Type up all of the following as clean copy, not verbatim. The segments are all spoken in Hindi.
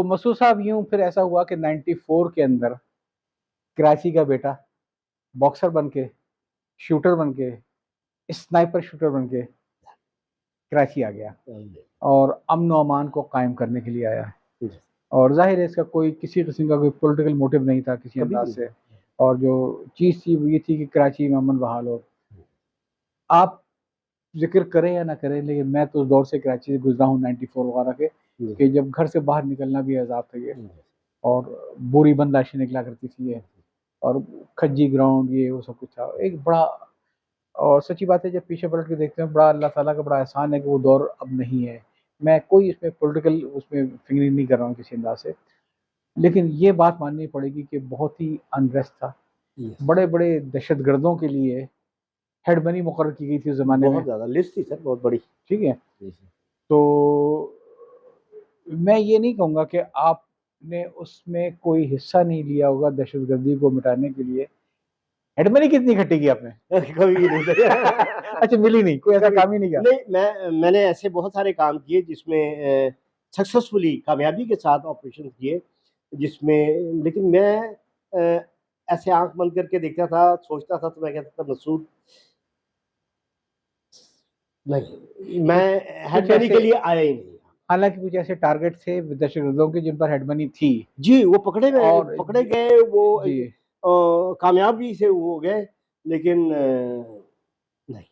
मसूद साहब यूं फिर ऐसा हुआ कि 94 के अंदर कराची का बेटा बॉक्सर बन के, शूटर बन के, स्नाइपर शूटर बन के कराची आ गया और अमन व अमान को कायम करने के लिए आया। और जाहिर है इसका कोई किसी किस्म का कोई पॉलिटिकल मोटिव नहीं था किसी अंदाज से, और जो चीज़ थी वो ये थी कि कराची में अमन बहाल हो। आप जिक्र करें या ना करें, लेकिन मैं तो उस दौर से कराची से गुजरा हूँ 94 वगैरह के, कि जब घर से बाहर निकलना भी अजाब था ये, और बोरी बंद लाशें निकला करती थी ये, और खज्जी ग्राउंड ये वो सब कुछ था एक बड़ा। और सच्ची बात है जब पीछे पलट के देखते हैं बड़ा अल्लाह ताला का बड़ा एहसान है कि वो दौर अब नहीं है। मैं कोई इसमें पॉलिटिकल उसमें फिंगरिंग नहीं कर रहा हूँ किसी अंदाज से, लेकिन ये बात माननी पड़ेगी कि बहुत ही अनरेस्ट था। बड़े बड़े दहशतगर्दों के लिए हेड मनी मुकर्रर की गई थी उस जमाने में, बहुत ज़्यादा लिस्ट थी सर, बहुत बड़ी। ठीक है, तो मैं ये नहीं कहूँगा कि आपने उसमें कोई हिस्सा नहीं लिया होगा दहशतगर्दी को मिटाने के लिए। हेड मनी कितनी इकट्ठी की आपने? कभी नहीं अच्छा, मिली नहीं, कोई ऐसा काम ही नहीं किया? नहीं, मैंने ऐसे बहुत सारे काम किए जिसमें सक्सेसफुली कामयाबी के साथ ऑपरेशन किए, जिसमें लेकिन मैं ऐसे आंख बंद करके देखता था, सोचता था, तो मैं कहता था मसूद नहीं, मैं हेड मनी के लिए आया ही नहीं। हालांकि कुछ ऐसे टारगेट थे दहशतगर्दों के जिन पर हेड मनी थी जी, वो पकड़े गए, वो कामयाबी से हो गए, लेकिन नहीं,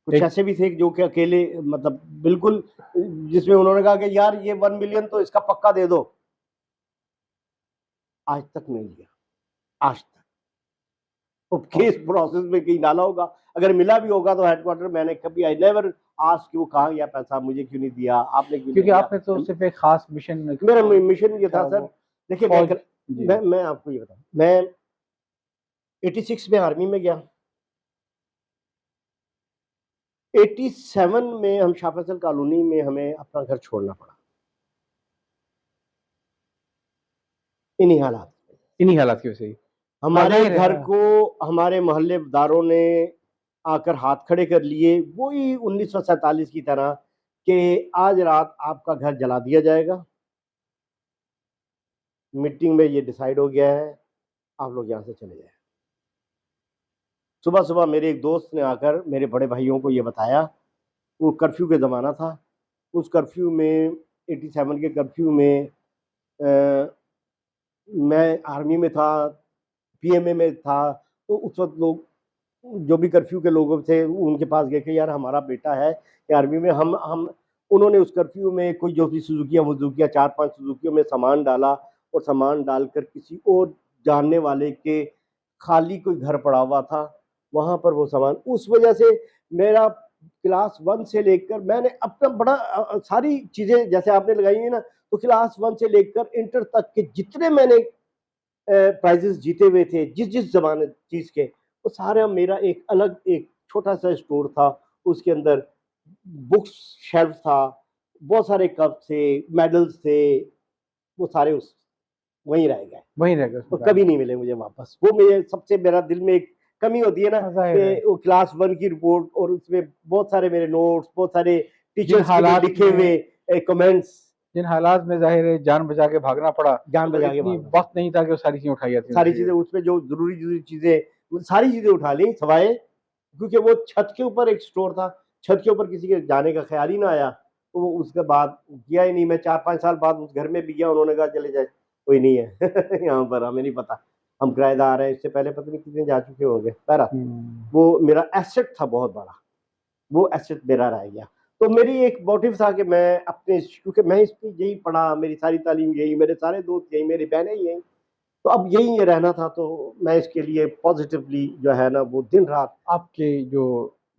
कुछ ऐसे भी थे जो कि अकेले मतलब बिल्कुल, जिसमें उन्होंने कहा कि यार ये 1 मिलियन तो इसका पक्का दे दो, आज तक नहीं दिया, आज तक। तो केस प्रोसेस में कहीं डाला होगा, अगर मिला भी होगा तो हेडक्वार्टर मैंने कभी आई नेवर आस्क कि वो कहाँ गया पैसा, मुझे क्यों नहीं दिया आपने, क्योंकि आपने तो सिर्फ एक खास मिशन, मेरा मिशन ये था सर। देखिए मैं आपको ये बताऊं, मैं 86 में आर्मी में गया, 87 में हम शाह फैसल कॉलोनी में हमें अपना घर छोड़ना पड़ा, इन्हीं हालात की वजह से। हमारे घर को हमारे मोहल्लेदारों ने आकर हाथ खड़े कर लिए, वही 1947 की तरह कि आज रात आपका घर जला दिया जाएगा, मीटिंग में ये डिसाइड हो गया है, आप लोग यहाँ से चले जाए। सुबह सुबह मेरे एक दोस्त ने आकर मेरे बड़े भाइयों को ये बताया, वो कर्फ्यू के ज़माना था, उस कर्फ्यू में 87 के कर्फ्यू में मैं आर्मी में था, पीएमए में था, तो उस वक्त लोग जो भी कर्फ्यू के लोग थे उनके पास गए कि यार हमारा बेटा है आर्मी में, हम उन्होंने उस कर्फ्यू में कोई जो भी सुजुकियाँ वजुकियाँ 4-5 सुजुकियों में सामान डाला, और सामान डालकर किसी और जानने वाले के खाली कोई घर पड़ा हुआ था वहाँ पर वो सामान, उस वजह से मेरा क्लास 1 से लेकर मैंने अपना बड़ा सारी चीज़ें जैसे आपने लगाई है ना, तो क्लास 1 से लेकर इंटर तक के जितने मैंने प्राइजेस जीते हुए थे जिस जमाने चीज़ के, वो सारा मेरा एक अलग एक छोटा सा स्टोर था, उसके अंदर बुक्स शेल्फ था, बहुत सारे कप थे, मेडल्स थे, वो सारे उस वहीं रह गए, तो कभी नहीं मिले मुझे वापस। वो मेरा दिल में एक कमी होती है ना कि वो क्लास 1 की रिपोर्ट और उसमें बहुत सारे मेरे नोट्स, बहुत सारे टीचर्स के लिखे हुए कमेंट्स, जिन हालात में जाहिर है जान बचा के भागना पड़ा, जान बचा के वक्त नहीं था कि वो सारी चीजें उठाई जाती, सारी चीजें उसमें जो जरूरी चीजें सारी चीजें उठा ली सवाए, क्योंकि वो छत के ऊपर एक स्टोर था, छत के ऊपर किसी के जाने का ख्याल ही ना आया, तो उसके बाद किया ही नहीं। मैं 4-5 साल बाद उस घर में भी गया, उन्होंने कहा चले जाए, कोई नहीं है यहाँ पर, हमें नहीं पता, हम किराएदार हैं, इससे पहले पता नहीं कितने जा चुके होंगे। पहला वो मेरा एसेट था बहुत बड़ा, वो एसेट मेरा रह गया। तो मेरी एक मोटिव था कि मैं अपने, क्योंकि मैं इस पर यही पढ़ा, मेरी सारी तालीम यही, मेरे सारे दोस्त यही, मेरी बहनें यही, तो अब यही ये रहना था, तो मैं इसके लिए पॉजिटिवली जो है ना वो दिन रात। आपके जो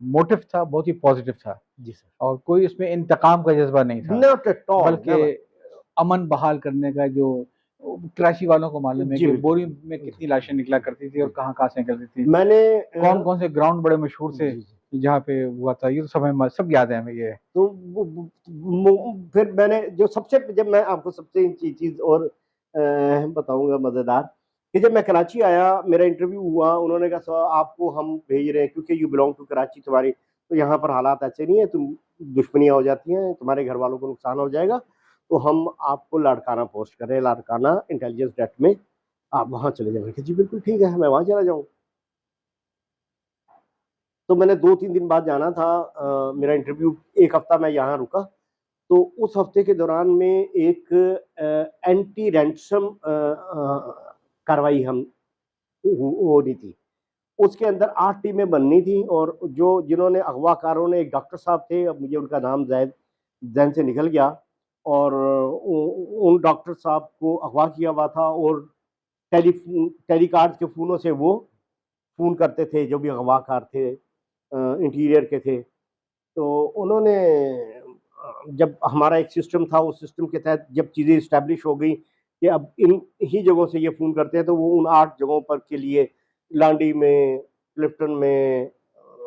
मोटिव था बहुत ही पॉजिटिव था जी सर, और कोई इसमें इंतकाम का जज्बा नहीं था, नॉट एट ऑल, बल्कि अमन बहाल करने का। जो कराची वालों को मालूम है कि बोरी में कितनी लाशें निकला करती थी और कहाँ से निकलती थी, मैंने कौन कौन से ग्राउंड बड़े मशहूर थे जहाँ पे हुआ था, ये तो सब याद है हमें ये। तो फिर मैंने जो सबसे, जब मैं आपको सबसे चीज और बताऊंगा मजेदार, कि जब मैं कराची आया, मेरा इंटरव्यू हुआ, उन्होंने कहा सर आपको हम भेज रहे हैं क्योंकि यू बिलोंग टू कराची, तुम्हारी तो यहाँ पर हालात ऐसे नहीं है, तुम दुश्मनियाँ हो जाती हैं, तुम्हारे घर वालों को नुकसान हो जाएगा, तो हम आपको लाड़काना पोस्ट कर रहे हैं, लाड़काना इंटेलिजेंस डेट में आप वहाँ चले जाएंगे। जी बिल्कुल ठीक है, मैं वहाँ चला जाऊँ। तो मैंने 2-3 दिन बाद जाना था, मेरा इंटरव्यू, 1 हफ्ता मैं यहाँ रुका। तो उस हफ्ते के दौरान में एक एंटी रैंसम कार्रवाई हम हो रही थी। उसके अंदर 8 टीमें बननी थी और जिन्होंने अगवाकारों ने, एक डॉक्टर साहब थे, अब मुझे उनका नाम ज़हन से निकल गया, और उन डॉक्टर साहब को अगवा किया हुआ था और टेलीकार्ड के फ़ोनों से वो फ़ोन करते थे जो भी अगवाकार थे, इंटीरियर के थे। तो उन्होंने जब हमारा एक सिस्टम था, उस सिस्टम के तहत जब चीज़ें इस्टेब्लिश हो गई कि अब इन ही जगहों से ये फ़ोन करते हैं, तो वो उन 8 जगहों पर के लिए लांडी में, क्लिफ्टन में,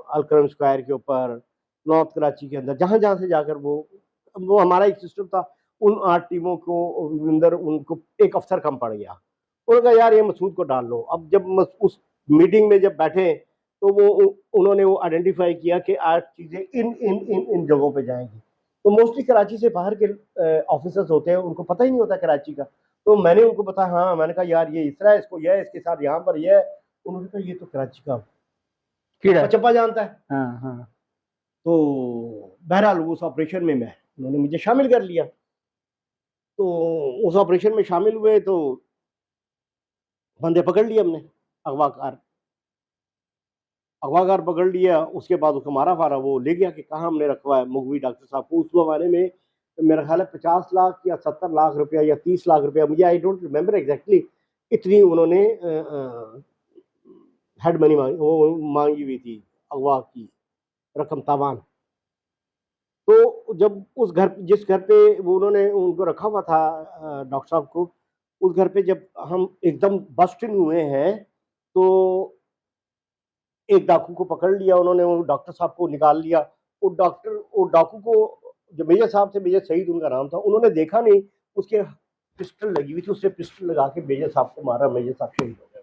अलकरम स्क्वायर के ऊपर, नॉर्थ कराची के अंदर, जहाँ-जहाँ से जाकर वो हमारा एक सिस्टम था, उन 8 टीमों को अंदर उनको एक अफ़सर कम पड़ गया। उन्होंने कहा यार ये मसूद को डाल लो। अब जब उस मीटिंग में जब बैठे तो उन्होंने वो आइडेंटिफाई किया कि आज चीज़ें इन जगहों पे जाएंगी। तो मोस्टली कराची से बाहर के ऑफिसर्स होते हैं, उनको पता ही नहीं होता कराची का। तो मैंने उनको बताया, हाँ, मैंने कहा यार ये इस तरह है, इसको यह है, इसके साथ यहाँ पर यह है। उन्होंने कहा ये तो कराची का कीड़ा चप्पा चप्पा जानता है। हाँ हाँ। तो बहरहाल उस ऑपरेशन में उन्होंने मुझे शामिल कर लिया। तो उस ऑपरेशन में शामिल हुए तो बंदे पकड़ लिए हमने, अगवाकार अगवाकार पकड़ लिया। उसके बाद उसको मारा फारा, वो ले गया कि कहाँ हमने रखवा है मुगवी डॉक्टर साहब को। उस ज़माने में मेरा ख्याल है 50 लाख या 70 लाख रुपया या 30 लाख रुपया, मुझे आई डोंट रिमेंबर एग्जैक्टली, इतनी उन्होंने हेड मनी मांगी हुई थी, अगवा की रकम तावान। तो जब जिस घर पे वो उन्होंने उनको रखा हुआ था डॉक्टर साहब को, उस घर पे जब हम एकदम बस्ट इन हुए हैं, तो एक डाकू को पकड़ लिया उन्होंने, वो डॉक्टर साहब को निकाल लिया। वो डाकू को, जो मेजर साहब थे, मेजर सईद उनका नाम था, उन्होंने देखा नहीं, उसके पिस्टल लगी हुई थी, उसने पिस्टल लगा के मेजर साहब को मारा, मेजर साहब शहीद हो गए।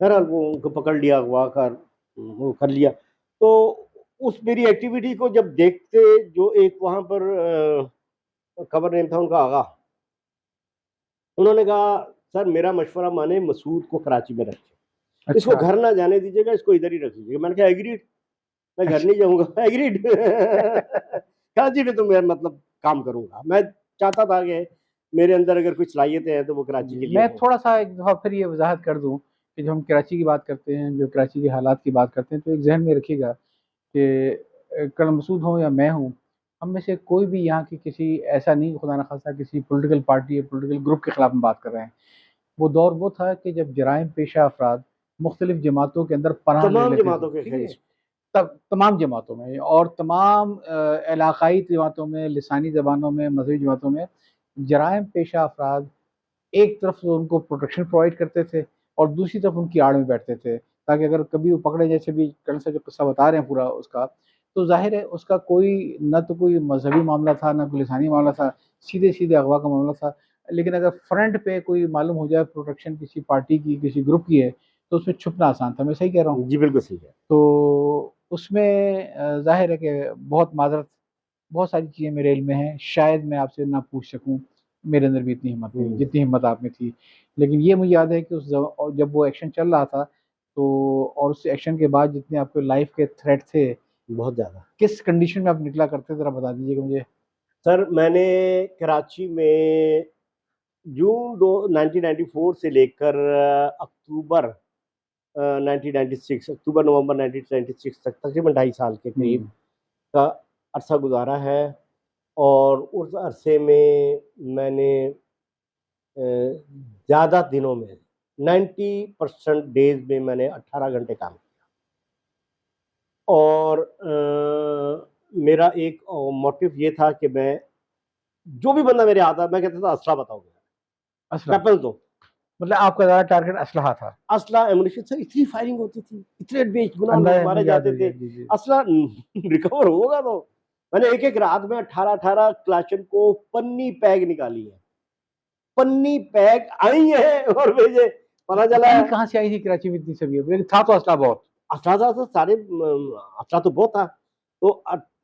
बहरहाल वो उनको पकड़ लिया, अगवा कर वो कर लिया। तो उस मेरी एक्टिविटी को जब देखते, जो एक वहाँ पर खबर नेम था उनका आगा, उन्होंने कहा सर मेरा मशवरा माने मसूद को कराची में रखें, अच्छा। इसको घर ना जाने दीजिएगा, इसको इधर ही रख लीजिएगा। मैंने कहा एग्रीड, मैं घर नहीं जाऊंगा। एग्रीड। कराची में तो मैं मतलब काम करूंगा। मैं चाहता था कि मेरे अंदर अगर कुछ सलाहियतें हैं तो वो कराची के लिए मैं हो। थोड़ा सा एक दफा फिर ये वजाहत कर दूं कि जब हम कराची की बात करते हैं, जो कराची के हालात की बात करते हैं, तो एक जहन में रखिएगा कि कर्नल मसूद हो या मैं हूँ, हम में से कोई भी यहाँ की किसी, ऐसा नहीं खुदा न खासा किसी पॉलिटिकल पार्टी या पॉलिटिकल ग्रुप के खिलाफ हम बात कर रहे हैं। वो दौर वो था कि जब जराइम पेशा अफराद मुख्तलिफ जमातों के अंदर पनाह ले तमाम लेते जमातों थे, के ठीक है, खिलाफ। तमाम जमातों में और तमाम इलाकाई जमातों में, लिसानी ज़बानों में, मजहबी जमातों में जराइम पेशा अफराद एक तरफ तो उनको प्रोटेक्शन प्रोवाइड करते थे और दूसरी तरफ उनकी आड़ में बैठते थे, ताकि अगर कभी वो पकड़े, जैसे भी करण साहब जो किस्सा बता रहे हैं पूरा उसका, तो जाहिर है उसका कोई न तो कोई मजहबी मामला था, न कोई लिसानी मामला था, सीधे सीधे अगवा का मामला था। लेकिन अगर फ्रंट पे कोई मालूम हो जाए प्रोटेक्शन किसी पार्टी की, किसी ग्रुप की है, तो उसमें छुपना आसान था। मैं सही कह रहा हूँ? जी बिल्कुल सही है। तो उसमें जाहिर है कि बहुत माजरत, बहुत सारी चीज़ें मेरे इल्म में हैं, शायद मैं आपसे ना पूछ सकूं, मेरे अंदर भी इतनी हिम्मत नहीं जितनी हिम्मत आप में थी। लेकिन ये मुझे याद है कि जब वो एक्शन चल रहा था, तो और उस एक्शन के बाद जितने आपके लाइफ के थ्रेट थे, बहुत ज्यादा। किस कंडीशन में आप निकला करते, जरा बता दीजिएगा मुझे। सर मैंने कराची में जून 1994 से लेकर अक्टूबर 1996, अक्टूबर नवंबर 1996 तक, तकरीबन 2.5 साल के करीब का अरसा गुजारा है। और उस अरसे में मैंने ज़्यादा दिनों में 90% डेज में मैंने 18 घंटे काम किया। और मेरा एक मोटिव ये था कि मैं, जो भी बंदा मेरे आता, मैं कहता था असला बताओ, असला वेपन्स दो। मतलब आपका ज़्यादा टारगेट असलहा था? असला, एमुनिशन। सर इतनी फायरिंग होती थी, इतने बेगुनाह अंदाजा लोग मारे मुझे याद जाते हो थे। गया, जी जी। असला रिकवर होगा तो। मैंने एक एक रात में 18 क्लाशन को पन्नी पैग निकाली है, पन्नी पैग आई है और भेजे। पता चला है कहाँ से आई थी कराची में इतनी सभी, लेकिन था तो असला बहुत। असला था तो सारे असला तो बहुत था। तो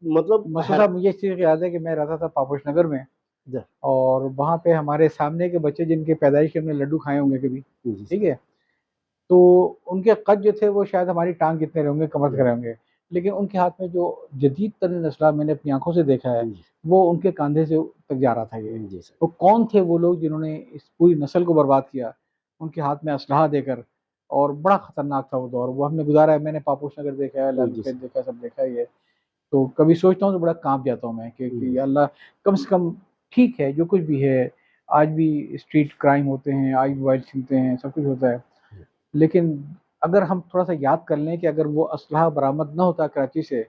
मतलब मसूद साहब, मुझे इस चीज़ की याद है कि मैं रहता था पापोश नगर में, और वहाँ पे हमारे सामने के बच्चे जिनके पैदाइश के हमने लड्डू खाए होंगे कभी, जी ठीक सर। है, तो उनके कद जो थे वो शायद हमारी टांग जितने होंगे, कमर तक होंगे, लेकिन उनके हाथ में जो जदीद तरीन असलाह मैंने अपनी आंखों से देखा है, जी वो उनके कंधे से तक जा रहा था ये। जी सर। तो कौन थे वो लोग जिन्होंने इस पूरी नस्ल को बर्बाद किया, उनके हाथ में असलहा देकर, और बड़ा खतरनाक था वो दौर, वो हमने गुजारा है। मैंने पापोश नगर देखा है, जी लालगंज सर। देखा है, सब देखा ही है। तो कभी सोचता हूँ तो बड़ा काँप जाता हूँ मैं कि या अल्लाह, कम से कम ठीक है जो कुछ भी है, आज भी स्ट्रीट क्राइम होते हैं, आज भी मोबाइल छीनते हैं, सब कुछ होता है, लेकिन अगर हम थोड़ा-सा याद कर लें कि अगर वो असलहा बरामद ना होता कराची से,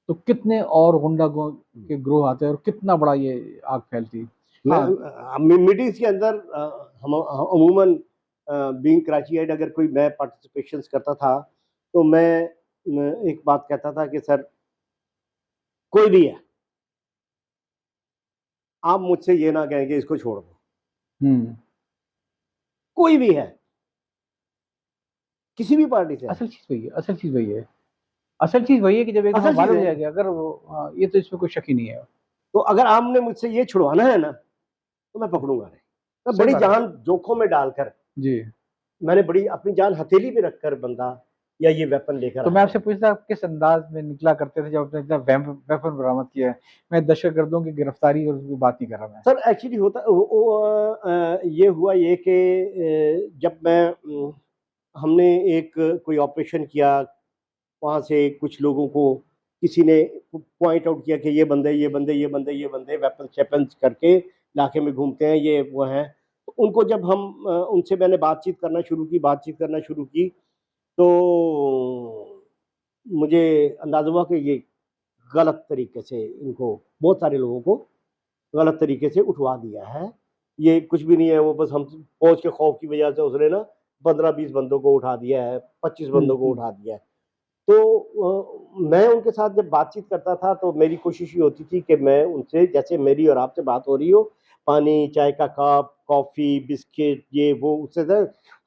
तो कितने और गुंडागो के ग्रोह आते और कितना बड़ा ये आग फैलती। मैं हाँ, मीटिंग्स के अंदर हम अमूमन बीइंग कराचीइट अगर कोई मैं पार्टिसिपेशंस करता था, तो मैं एक बात कहता था कि सर, कोई भी है, आप मुझसे ये ना कहें कि इसको छोड़ दो। हुँ। कोई भी है, किसी भी पार्टी से है, असल चीज़ वही है, असल चीज़ वही है। असल चीज़ वही है कि जब एक दफ़ा असल चीज़ मालूम हो है ना। जाएगा, अगर वो ये तो इसमें कोई शक ही नहीं है। तो अगर आपने मुझसे ये छुड़वाना है ना, तो मैं पकड़ूँगा नहीं। मैं सही बड़ी बात है। जान जोखिम में डालकर, जी। मैंने बड़ी अपनी जान हथेली पे रखकर बंदा या ये वेपन लेकर तो मैं आया आपसे हूँ। पूछता, आप किस अंदाज़ में निकला करते थे जब आपने इतना वेपन बरामद किया है? मैं दहशतगर्दों की गिरफ्तारी और उसकी बात नहीं कर रहा मैं। सर एक्चुअली होता ये हुआ ये कि जब मैं हमने एक कोई ऑपरेशन किया, वहाँ से कुछ लोगों को किसी ने पॉइंट आउट किया कि ये बंदे, ये बंदे, ये बंदे, ये बंदे वेपन्स करके इलाके में घूमते हैं, ये वो हैं। तो उनको जब हम उनसे मैंने बातचीत करना शुरू की, तो मुझे अंदाज़ा हुआ कि ये गलत तरीके से इनको, बहुत सारे लोगों को गलत तरीके से उठवा दिया है। ये कुछ भी नहीं है, वो बस हम फौज के खौफ की वजह से उसने ना 15-20 बंदों को उठा दिया है, 25 हुँ, बंदों को हुँ। उठा दिया है। तो मैं उनके साथ जब बातचीत करता था तो मेरी कोशिश ये होती थी कि मैं उनसे, जैसे मेरी और आपसे बात हो रही हो, पानी, चाय का कप, कॉफ़ी, बिस्किट, ये वो, उससे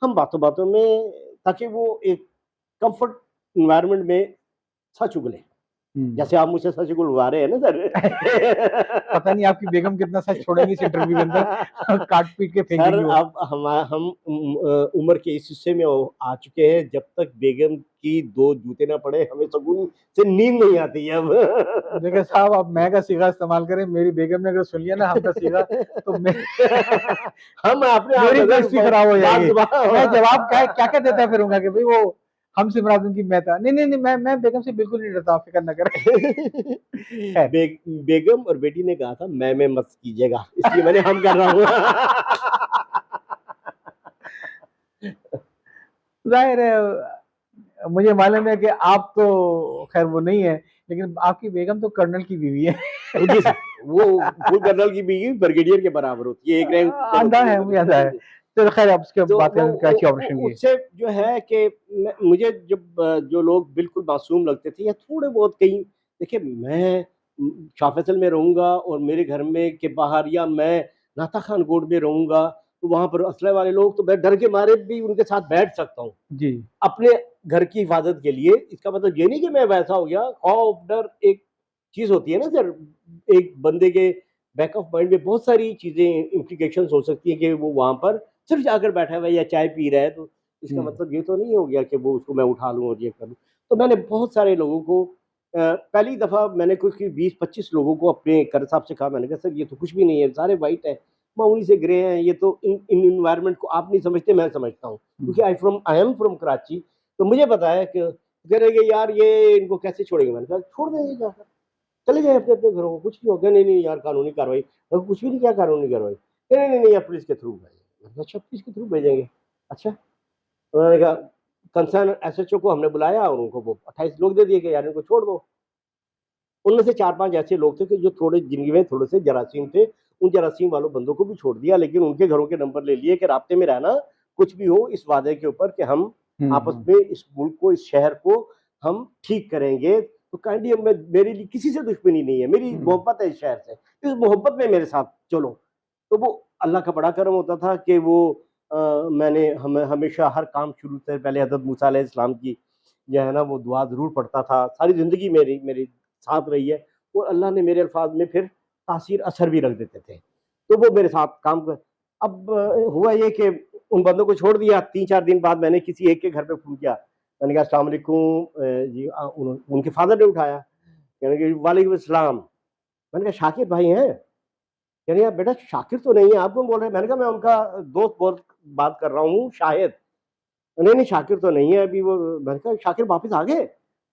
हम बातों-बातों में, ताकि वो एक कम्फ़र्ट एनवायरनमेंट में सच उगले। हुँ। जैसे आप मुझसे सच उगलवा रहे हैं ना सर। पता नहीं आपकी बेगम कितना सच छोड़ेंगी इस इंटरव्यू के अंदर, काट-पीट के फेंक सर देंगी वो। अब हम उम्र के इस हिस्से में आ चुके हैं, जब तक बेगम की 2 जूते ना पड़े, हमें सुकून से नींद नहीं आती है अब। देखिए साहब, आप मैं का सीगा इस्तेमाल करें, मेरी बेगम ने अगर सुन लिया ना हम का सीगा, तो मैं हम अपने आप मेरी को सर बेइज़्ज़ती खराब हो बात जाएगी। मैं जवाब ज़ुबान क्या-क्या देता फिरूँगा कि भई वो हमसे मुराद उनकी मैं था। नहीं, नहीं, नहीं, मैं बेगम से बिल्कुल नहीं डरता, आप फ़िक्र ना करें। खैर, बेगम और बेटी ने कहा था मैं मत कीजिएगा, इसलिए मैंने हम कर रहा हूँ। ज़ाहिर है, मुझे मालूम है कि आप तो खैर वो नहीं है, लेकिन आपकी बेगम तो कर्नल की बीवी है। जी सर, वो फुल कर्नल की बीवी ब्रिगेडियर के बराबर होती है, एक रैंक चलो आंधा है, मुझे आता है। चलो खैर, अब उसके तो बात वो करें कराची ऑपरेशन की। उससे जो है कि मुझे जब जो लोग बिल्कुल मासूम लगते थे या थोड़े बहुत कहीं, देखिए मैं शाह फैसल में रहूँगा और मेरे घर में के बाहर, या मैं नाता खान रोड में रहूँगा, तो वहाँ पर असले वाले लोग, तो मैं डर के मारे भी उनके साथ बैठ सकता हूँ, जी। अपने घर की हिफाजत के लिए। इसका मतलब ये नहीं कि मैं वैसा हो गया। खौफ, डर एक चीज़ होती है ना सर, एक बंदे के बैक ऑफ माइंड में बहुत सारी चीज़ें इम्प्लीकेशंस हो सकती है कि वो वहाँ पर सिर्फ़ जाकर बैठा हुआ है या चाय पी रहा है, तो इसका हुँ, मतलब ये तो नहीं हो गया कि वो उसको मैं उठा लूँ और ये करूँ। तो मैंने बहुत सारे लोगों को पहली दफ़ा मैंने कुछ 20-25 लोगों को अपने कर साहब से कहा, मैंने कहा सर ये तो कुछ भी नहीं है, सारे व्हाइट हैं, मामूली से ग्रे हैं, ये तो इन एनवायरनमेंट को आप नहीं समझते, मैं समझता हूँ। हुँ, क्योंकि आई एम फ्रॉम कराची, तो मुझे पता है कि कह रहे कि यार ये इनको कैसे छोड़ेंगे? मैंने कहा छोड़ देंगे जाकर, चले जाएँ अपने-अपने घरों को, कुछ नहीं होगा। नहीं, नहीं यार कानूनी कार्रवाई। मैंने कहा कुछ भी नहीं, क्या कानूनी कार्रवाई? नहीं, नहीं, नहीं आप पुलिस के थ्रू भेजेंगे। मैंने कहा अच्छा पुलिस के थ्रू भेजेंगे, अच्छा। उन्होंने कहा कंसर्न एसएचओ को हमने बुलाया और उनको वो 28 लोग दे दिए कि यार इनको छोड़ दो। उनमें से 4-5 ऐसे लोग थे कि जो थोड़े, जिनमें में थोड़े से जरासीम थे, उन जरासीम वालों बंदों को भी छोड़ दिया, लेकिन उनके घरों के नंबर ले लिए कि राब्ते में रहना, कुछ भी हो इस वादे के ऊपर कि हम हुँ, आपस हुँ, में इस मुल्क को, इस शहर को हम ठीक करेंगे। तो काइंडली अब मैं, मेरे लिए किसी से दुश्मनी नहीं है, मेरी हुँ, मोहब्बत है इस शहर से, इस मोहब्बत में मेरे साथ चलो। तो वो अल्लाह का बड़ा करम होता था कि वो मैंने हमेशा हर काम शुरू से पहले हज़रत मूसा अलैहिस्सलाम की जो है ना वो दुआ ज़रूर पढ़ता था, सारी ज़िंदगी मेरी मेरे साथ रही है। और अल्लाह ने मेरे अल्फाज में फिर तासीर असर भी रख देते थे, तो वो मेरे साथ काम कर। अब हुआ ये कि उन बंदों को छोड़ दिया, 3-4 दिन बाद मैंने किसी एक के घर पे फ़ोन किया, मैंने कहा अस्सलाम वालेकुम जी, उनके फादर ने उठाया, कहने लगे वालेकुम अस्सलाम। मैंने कहा शाकिर भाई हैं? कह रहे हैं बेटा शाकिर तो नहीं है, आप कौन बोल रहे हैं? मैंने कहा मैं उनका दोस्त बोल बात कर रहा हूँ शाहिद। नहीं नहीं शाकिर तो नहीं है अभी वो। मैंने कहा शाकिर वापस आ गए?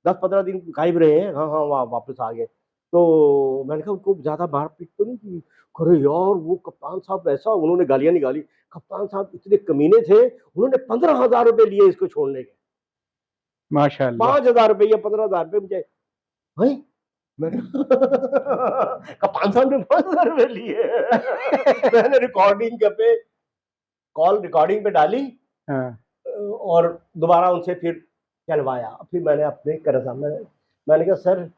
10-15 दिन गायब रहे हैं। हाँ हाँ वहाँ वापस आ गए। तो मैंने कहा उनको ज्यादा मारपीट तो नहीं की? अरे यार वो कप्तान साहब ऐसा, उन्होंने गालियां निकाली। कप्तान साहब इतने कमीने थे, उन्होंने 15,000 रुपए लिए इसको छोड़ने के। माशाल्लाह। 5,000 रुपए या 15,000 रुपए मुझे। भाई मैंने कप्तान साहब ने 5,000 रुपए लिए। मैंने रिकॉर्डिंग पे कॉल रिकॉर्डिंग पे डाली हाँ, और दोबारा उनसे फिर चलवाया। फिर मैंने अपने कर सामने मैंने कहा सर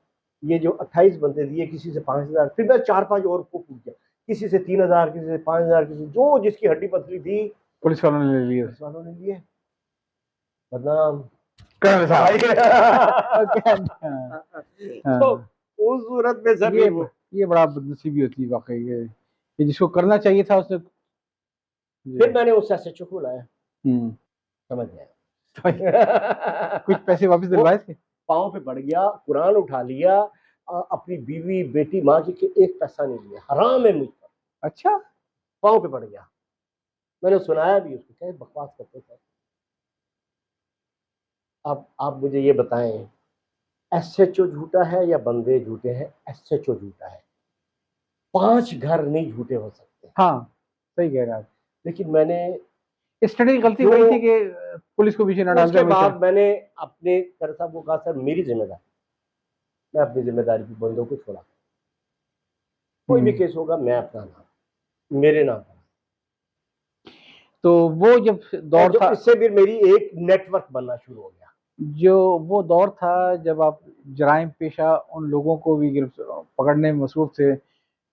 ये जो 28 बंदे दिए, किसी से 5,000, फिर मैं 4-5 और को पूछ गया, किसी से 3,000, किसी से 5,000, किसी जो जिसकी हड्डी पतली थी पुलिस वालों ने ले लिए। पुलिस वालों ने लिए। बदनाम कर्नल साहब। हाँ, तो उस सूरत में सर ये वो ये बड़ा बदनसीबी होती है वाकई ये, कि जिसको करना चाहिए था उसने। फिर मैंने उस एसएचओ को बुलाया, हम्म। समझ गया। कुछ पैसे वापस वो दिलवाए थे? पाँव पे पड़ गया, कुरान उठा लिया, अपनी बीवी बेटी माँ की एक पैसा नहीं लिया, हराम है मुझ पर। अच्छा। पाँव पे पड़ गया। मैंने सुनाया भी उसको, क्या बकवास करते थे। अब आप मुझे ये बताएं, एसएचओ झूठा है या बंदे झूठे हैं? एसएचओ झूठा है। 5 घर नहीं झूठे हो सकते। हाँ सही कह रहे हैं आप। लेकिन मैंने स्टडी की गलती वही थी कि पुलिस को पीछे न डालते। उसके बाद मैंने अपने सर साहब को कहा सर मेरी जिम्मेदारी, मैं अपनी जिम्मेदारी की बंदों को छोड़ा, कोई भी केस होगा मैं अपना नाम मेरे नाम। तो वो जब दौर था, इससे भी मेरी एक नेटवर्क बनना शुरू हो गया। जो वो दौर था जब आप जराइम पेशा उन लोगों को भी पकड़ने में मसरूफ थे,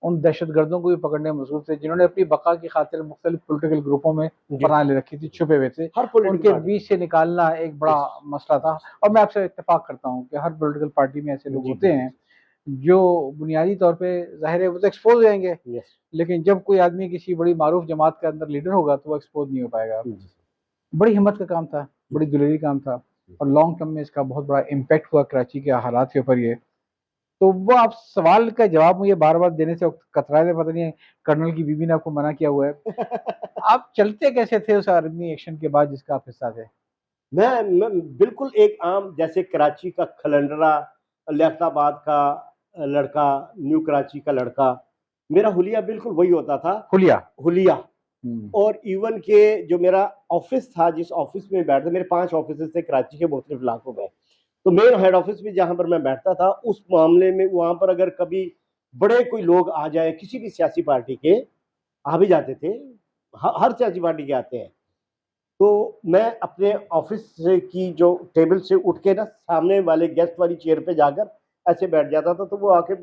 उन दहशतगर्दों को भी पकड़ने में मसरूफ थे जिन्होंने अपनी बका की खातिर मुख्तलिफ पॉलिटिकल ग्रुपों में पनाह ले रखी थी, छुपे हुए थे। उनके बीच से निकालना एक बड़ा मसला था। और मैं आपसे इत्तेफाक करता हूँ कि हर पॉलिटिकल पार्टी में ऐसे लोग होते हैं जो बुनियादी तौर पे जाहिर है वो तो एक्सपोज हो जाएंगे, लेकिन जब कोई आदमी किसी बड़ी मारूफ जमात के अंदर लीडर होगा तो वो एक्सपोज नहीं हो पाएगा। बड़ी हिम्मत का काम था, बड़ी दिलेरी काम था, और लॉन्ग टर्म में इसका बहुत बड़ा इम्पैक्ट हुआ कराची के हालात के ऊपर। ये तो वो आप सवाल का जवाब मुझे बार बार देने से कतरा रहे, पता नहीं कर्नल की बीवी ने आपको मना किया हुआ है। आप चलते कैसे थे उस आर्मी एक्शन के बाद जिसका आप हिस्सा थे? मैं बिल्कुल एक आम, जैसे कराची का खलंडरा, लियाकताबाद का लड़का, न्यू कराची का लड़का, मेरा हुलिया बिल्कुल वही होता था। हुलिया। और इवन के जो मेरा ऑफिस था, जिस ऑफिस में बैठता, मेरे 5 ऑफिस थे कराची के मुख्तलिफ इलाकों में, तो मेन हेड ऑफिस भी जहां पर मैं बैठता था, उस मामले में वहां पर अगर कभी बड़े कोई लोग आ जाए, किसी भी सियासी पार्टी के आ भी जाते थे, हर सियासी पार्टी के आते हैं, तो मैं अपने ऑफिस की जो टेबल से उठ के ना सामने वाले गेस्ट वाली चेयर पे जाकर ऐसे बैठ जाता था। तो वो आके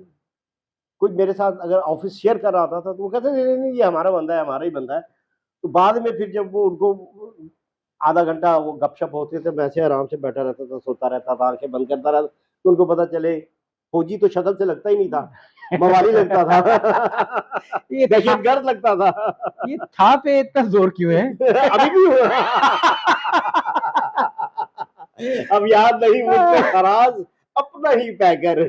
कुछ मेरे साथ अगर ऑफिस शेयर कर रहा था तो वो कहते नहीं नहीं ये हमारा बंदा है, हमारा ही बंदा है। तो बाद में फिर जब वो उनको आधा घंटा वो गपशप होते थे, मैं ऐसे आराम से बैठा रहता था, सोता रहता था, आंखें बंद करता रहता, तो उनको पता चले फौजी तो शक्ल से लगता ही नहीं था, मवाली लगता था। ये दहशतगर्द लगता था। ये था पे इतना जोर क्यों है? अभी भी अब याद नहीं मुझसे फराज अपना ही पैकर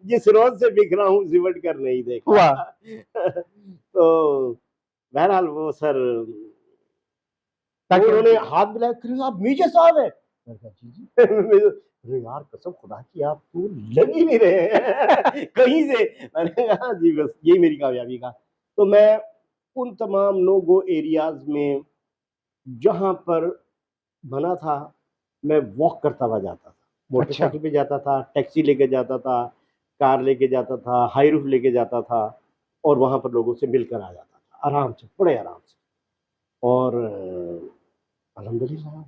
जिस रोज से बिखरा हूँ सिमट कर नहीं देखा। तो बहरहाल वो सर उन्होंने हाथ मिलाया, आप मीजे साहब है? अरे यार कसम खुदा की आप तो लग ही नहीं रहे हैं कहीं से। मैंने कहा जी बस यही मेरी कामयाबी का। तो मैं उन तमाम नो गो एरियाज में जहां पर बना था, मैं वॉक करता हुआ जाता था, मोटरसाइकिल पे जाता था, टैक्सी लेके जाता था, कार लेके जाता था, हाई रूफ लेके जाता था, और वहां पर लोगों से मिलकर आ जाता था आराम से, बड़े आराम से। और अल्हम्दुलिल्लाह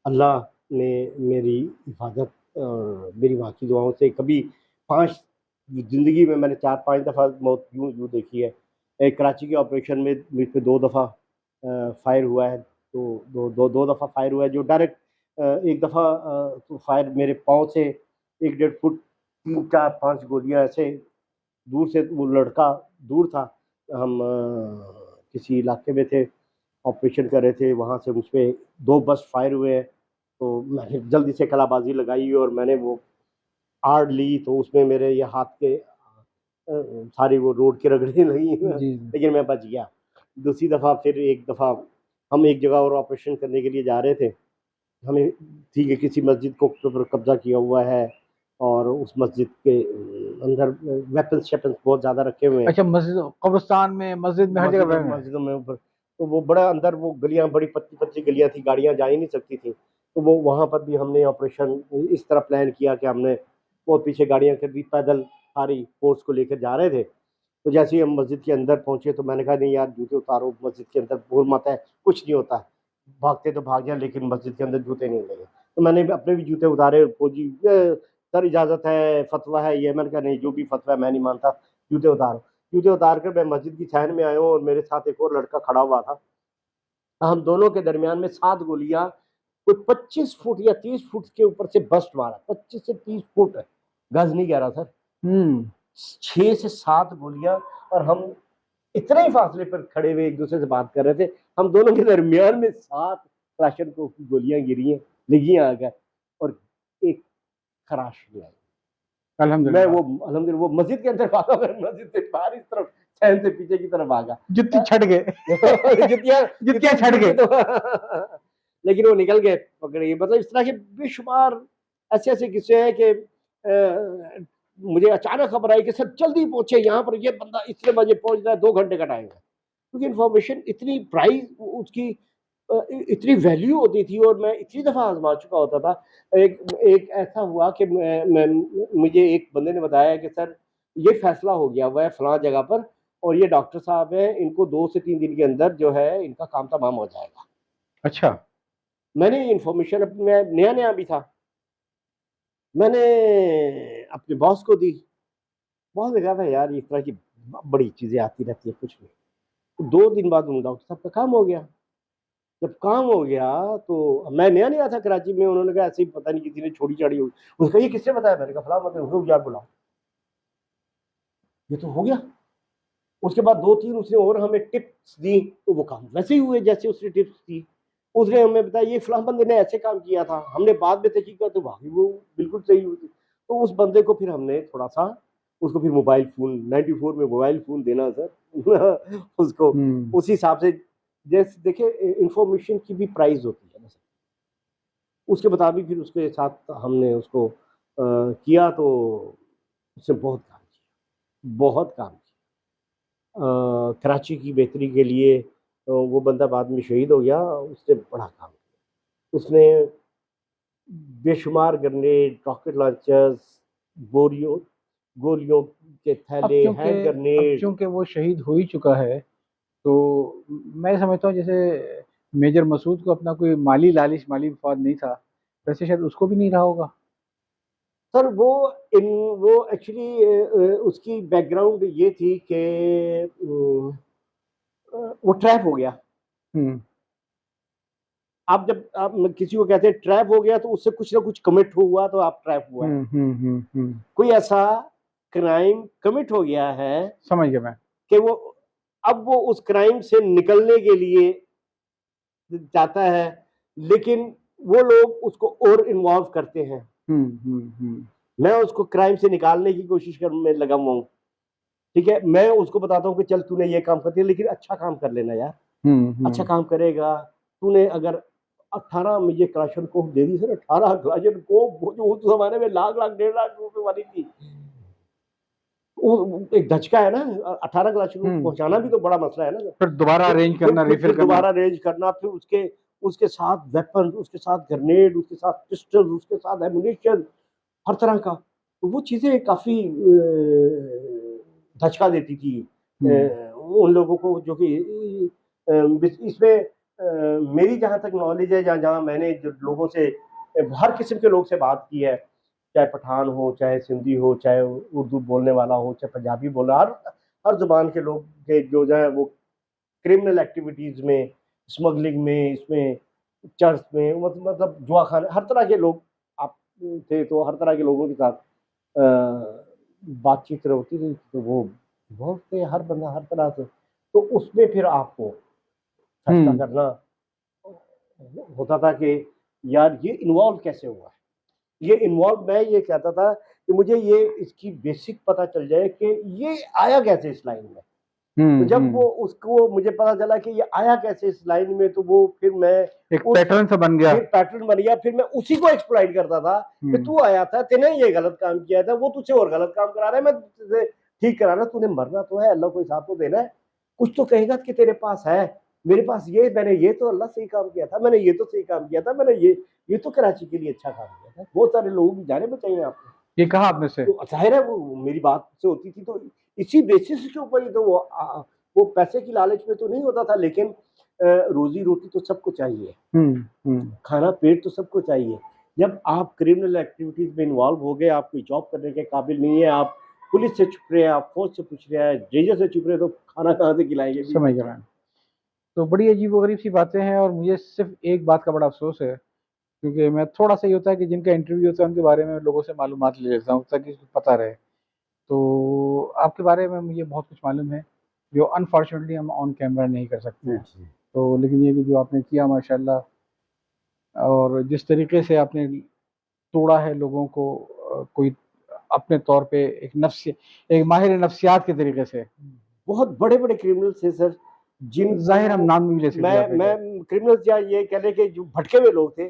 अल्लाह ने मेरी हिफाजत और मेरी वहाँ की दुआओं से कभी 5 ज़िंदगी में मैंने 4-5 दफ़ा मौत यूँ देखी है। एक कराची के ऑपरेशन में मुझ पे 2 दफ़ा फायर हुआ है, तो 2 दफ़ा फायर हुआ है जो डायरेक्ट, एक दफ़ा तो फायर मेरे पाँव से 1 डेढ़ फुट 3, 4, 5 गोलियां ऐसे दूर से, वो लड़का दूर था, हम किसी इलाके में थे, ऑपरेशन कर रहे थे, वहाँ से मुझ पे 2 बस्ट फायर हुए हैं। तो मैंने जल्दी से कलाबाजी लगाई और मैंने वो आड़ ली, तो उसमें मेरे ये हाथ के सारी वो रोड की रगड़ें लगी, जी। लेकिन मैं बच गया। दूसरी दफ़ा फिर एक दफ़ा हम एक जगह और ऑपरेशन करने के लिए जा रहे थे। हमें ठीक है किसी मस्जिद को ऊपर कब्जा किया हुआ है और उस मस्जिद के अंदर वेपन्स शेपन्स बहुत ज़्यादा रखे हुए हैं। अच्छा, मस्जिद, कब्रिस्तान में, मस्जिद में, हर जगह मस्जिदों वैन है। मस्जिदों में ऊपर, तो वो बड़ा अंदर वो गलियां बड़ी पतली पतली गलियां थी, गाड़ियां जा ही नहीं सकती थी। तो वो वहां पर भी हमने ऑपरेशन इस तरह प्लान किया कि हमने वो पीछे गाड़ियां कर दी, पैदल सारी फोर्स को लेकर जा रहे थे। तो जैसे ही हम मस्जिद के अंदर पहुंचे तो मैंने कहा नहीं यार जूते उतारो, मस्जिद के अंदर भूल मत है, कुछ नहीं होता है, भागते तो भाग जाए लेकिन मस्जिद के अंदर जूते नहीं लगे। तो मैंने भी अपने भी जूते उतारे, फौजी सर इजाज़त है, फतवा है ये, मैंने कहा नहीं जो भी फतवा है मैं नहीं मानता, जूते उतारो। जूते उतार कर मैं मस्जिद की छान में आया हूँ और मेरे साथ एक और लड़का खड़ा हुआ था। हम दोनों के दरमियान में 7 गोलियां, कोई 25 फुट या 30 फुट के ऊपर से बस्ट मारा, 25 से 30 फुट, गज नहीं कह रहा सर, हम्म। 6 से 7 गोलियां। और हम इतने ही फासले पर खड़े हुए एक दूसरे से बात कर रहे थे, हम दोनों के दरमियान में 7 क्लाशनकोव की गोलियां गिरी हैं, लगी आ गए और एक खराश नहीं आई। मैं अल्हम्दुलिल्लाह। वो अल्हम्दुलिल्लाह वो मस्जिद के अंदर भागा, मैं मस्जिद से बाहर इस तरफ चैन से पीछे की तरफ भागा। जुत्ती छट गए। जुतियां जुत्तियां छट गए। तो लेकिन वो निकल गए पकड़ के। मतलब इस तरह के बेशुमार ऐसे ऐसे किस्से हैं कि मुझे अचानक खबर आई कि सर जल्दी पहुंचे, यहाँ पर ये बंदा इतने बजे पहुंच रहा है, 2 घंटे का टाइम है, क्योंकि इन्फॉर्मेशन इतनी प्राइस उसकी इतनी वैल्यू होती थी और मैं इतनी दफ़ा आजमा चुका होता था। एक एक ऐसा हुआ कि मुझे एक बंदे ने बताया कि सर ये फैसला हो गया हुआ है फलां जगह पर और ये डॉक्टर साहब हैं, इनको 2 से 3 दिन के अंदर जो है इनका काम तमाम हो जाएगा। अच्छा। मैंने इन्फॉर्मेशन मैं नया-नया भी था, मैंने अपने बॉस को दी। बॉस ने कहा था यार इस तरह की बड़ी चीज़ें आती रहती है, कुछ नहीं। 2 दिन बाद उन डॉक्टर साहब का काम हो गया। जब काम हो गया तो मैं नया-नया था कराची में, उन्होंने कहा ऐसे ही पता नहीं किसी ने छोड़ी-छाड़ी होगी। उसने कहा ये किसने बताया? मैंने कहा फलाँ बंदे, रुक यार बुलाओ। ये तो हो गया। उसके बाद 2-3 उसने और हमें टिप्स दी, तो वो काम वैसे ही हुए जैसे उसने टिप्स दी। उसने हमें बताया ये फलाँ बंदे ने ऐसे काम किया था। हमने बाद में तहकीक तो वाक़ई वो बिल्कुल सही हुई थी। तो उस बंदे को फिर हमने थोड़ा-सा उसको फिर मोबाइल फ़ोन 94 में मोबाइल फ़ोन देना सर उसको हम्म। उस हिसाब से जैसे देखिए इन्फॉर्मेशन की भी प्राइस होती है ना सर। उसके मुताबिक फिर उसके साथ हमने उसको किया तो उसने बहुत काम किया, बहुत काम किया। कराची की बेहतरी के लिए वो बंदा बाद में शहीद हो गया, उसने बड़ा काम किया। उसने बेशुमार ग्रेनेड, रॉकेट लॉन्चर्स, गोलियों गोलियों के अब थैले, चूंकि हैंड अब ग्रेनेड। चूंकि वो शहीद हो ही चुका है, तो मैं समझता हूँ जैसे मेजर मसूद को अपना कोई माली लालिश, माली विफाद नहीं था, वैसे शायद उसको भी नहीं रहा होगा। सर वो एक्चुअली उसकी बैकग्राउंड ये थी कि वो ट्रैप हो गया। हम्म। आप जब आप किसी को कहते हैं ट्रैप हो गया तो उससे कुछ ना कुछ कमिट हुआ तो आप ट्रैप हुआ है। कोई ऐसा क्राइम कमिट हो गया है समझ गया मैं। कि वो अब वो उस क्राइम से निकलने के लिए जाता है, लेकिन वो लोग उसको और इन्वॉल्व करते हैं। हम्म। मैं उसको क्राइम से निकालने की कोशिश कर में लगा हुआ हूँ, ठीक है? मैं उसको बताता हूँ कि चल तूने ये काम कर दिया लेकिन अच्छा काम कर लेना यार, अच्छा हम्म। काम करेगा। तूने अगर 18 मुझे क्लाशनकोफ दे दी सर, 18 क्लाशनकोफ वो जो उस ज़माने में लाख-लाख, 1.5 लाख रुपए वाली थी। वो एक धचका है ना, 18 क्लाशनकोफ पहुँचाना भी तो बड़ा मसला है ना सर। फिर दोबारा अरेंज करना, रिफिल फिर करना। दोबारा अरेंज करना, फिर उसके उसके साथ वेपन, उसके साथ ग्रेनेड, उसके साथ पिस्टल, उसके साथ एमुनिशन, हर तरह का। तो वो चीज़ें काफ़ी धचका देती थी उन लोगों को जो कि इसमें मेरी जहाँ तक नॉलेज है, जहाँ जहाँ मैंने जो लोगों से हर किस्म के लोग से बात की है, चाहे पठान हो, चाहे सिंधी हो, चाहे उर्दू बोलने वाला हो, चाहे पंजाबी बोलने हर हर ज़ुबान के लोग के जो है वो क्रिमिनल एक्टिविटीज़ में, स्मगलिंग में, इसमें चर्च में मतलब जुआ खाने, हर तरह के लोग आप थे, तो हर तरह के लोगों के साथ बातचीत होती थी तो वो बोलते हर बंदा हर तरह से, तो उसमें फिर आपको फैसला हम्म करना होता था कि यार ये इन्वॉल्व कैसे हुआ है, ये इन्वॉल्व, मैं ये कहता था कि मुझे ये इसकी बेसिक पता चल जाए कि ये आया कैसे इस लाइन में। तो जब वो उसको मुझे पता चला कि ये आया कैसे इस लाइन में, तो वो फिर मैं एक उस पैटर्न सा बन गया। फिर पैटर्न बन गया, फिर मैं उसी को एक्सप्लॉइट करता था कि हम्म तू आया था, तूने ये गलत काम किया था, वो तुझसे और गलत काम करा रहा है, मैं तुझे ठीक करा रहा, तूने मरना तो है, अल्लाह को हिसाब तो देना है, कुछ तो कहेगा कि तेरे पास है, मेरे पास ये, मैंने ये तो अल्लाह सही काम किया था, मैंने ये तो सही काम किया था, मैंने ये तो कराची के लिए अच्छा काम किया था, बहुत सारे लोगों की जाने बचाई हैं आपने। ये कहा आपने से। तो जाहिर है वो मेरी बात से होती थी, तो इसी बेसिस के ऊपर ही तो वो पैसे की लालच में तो नहीं होता था, लेकिन रोजी रोटी तो सबको चाहिए, खाना पेट तो सबको चाहिए। जब आप क्रिमिनल एक्टिविटीज में इन्वॉल्व हो गए, आप कोई जॉब करने के काबिल नहीं है, आप पुलिस से छुप रहे हैं, आप फौज से पूछ रहे हैं, जजेस से छुप रहे हैं, तो खाना कहाँ से खिलाएंगे? समझ रहा है। तो बड़ी अजीबोगरीब सी बातें हैं, और मुझे सिर्फ एक बात का बड़ा अफसोस है, क्योंकि मैं थोड़ा सा ये होता है कि जिनका इंटरव्यू होता है उनके बारे में लोगों से मालूमात ले लेता हूँ ताकि पता रहे। तो आपके बारे में मुझे बहुत कुछ मालूम है जो अनफॉर्चुनेटली हम ऑन कैमरा नहीं कर सकते हैं। तो लेकिन ये कि जो आपने किया माशाल्लाह, और जिस तरीके से आपने तोड़ा है लोगों को, कोई अपने तौर पे एक माहिर नफ्सियात के तरीके से। बहुत बड़े बड़े क्रिमिनल्स थे सर, जिन जाहिर हम नाम भी ले सकते हैं मैं आपने। मैं क्रिमिनल्स या ये कह लें कि जो भटके हुए लोग थे,